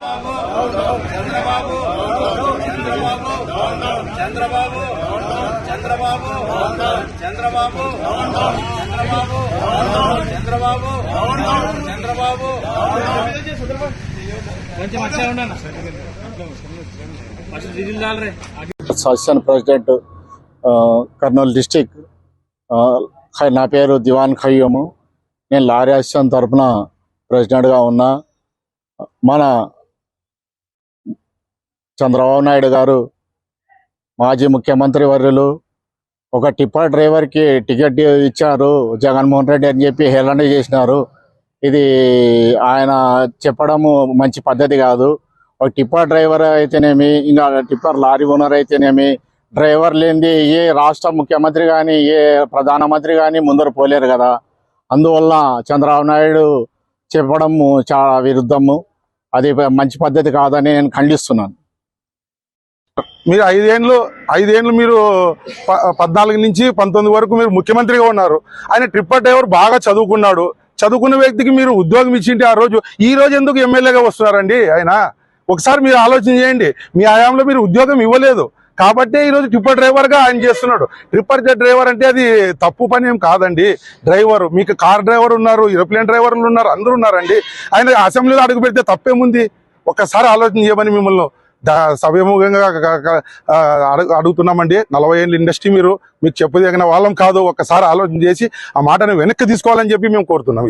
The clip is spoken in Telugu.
Chandrababu Chandrababu Chandrababu Chandrababu Chandrababu Chandrababu Chandrababu Chandrababu association president Kurnool district. నా పేరు దివాన్ ఖయ్యూము. నేను లారీ అసోసియేషన్ తరఫున ప్రెసిడెంట్గా ఉన్నా. మన చంద్రబాబు నాయుడు గారు మాజీ ముఖ్యమంత్రి వర్యులు ఒక టిప్పర్ డ్రైవర్కి టికెట్ ఇచ్చారు జగన్మోహన్ రెడ్డి అని చెప్పి హేళన చేసినారు. ఇది ఆయన చెప్పడము మంచి పద్ధతి కాదు. ఒక టిప్పర్ డ్రైవర్ అయితేనేమి, ఇంకా టిప్పర్ లారీ ఓనర్ అయితేనేమి, డ్రైవర్ లేనిది ఏ రాష్ట్ర ముఖ్యమంత్రి కానీ ఏ ప్రధానమంత్రి కానీ ముందర పోలేరు కదా. అందువల్ల చంద్రబాబు నాయుడు చెప్పడము చాలా విరుద్ధము. అది మంచి పద్ధతి కాదని నేను ఖండిస్తున్నాను. మీరు ఐదేళ్ళు మీరు 14 నుంచి 19 వరకు మీరు ముఖ్యమంత్రిగా ఉన్నారు. ఆయన ట్రిప్పర్ డ్రైవర్ బాగా చదువుకున్నాడు. చదువుకున్న వ్యక్తికి మీరు ఉద్యోగం ఇచ్చింటే ఈ రోజు ఎందుకు ఎమ్మెల్యేగా వస్తున్నారండి ఆయన? ఒకసారి మీరు ఆలోచన చేయండి. మీ హయాంలో మీరు ఉద్యోగం ఇవ్వలేదు కాబట్టి ఈరోజు ట్రిప్పర్ డ్రైవర్గా ఆయన చేస్తున్నాడు. ట్రిప్పర్ డ్రైవర్ అంటే అది తప్పు పని ఏం కాదండి. డ్రైవర్ మీకు కార్ డ్రైవర్ ఉన్నారు, ఏరోప్లేన్ డ్రైవర్లు ఉన్నారు, అందరూ ఉన్నారండి. ఆయన అసెంబ్లీలో అడుగు పెడితే తప్పేముంది? ఒక్కసారి ఆలోచన చేయమని మిమ్మల్ని సభముఖంగా అడుగుతున్నామండి. 40 ఏళ్ళ ఇండస్ట్రీ మీకు చెప్పదగిన వాళ్ళం కాదు. ఒక్కసారి ఆలోచన చేసి ఆ మాటను వెనక్కి తీసుకోవాలని చెప్పి మేము కోరుతున్నాం.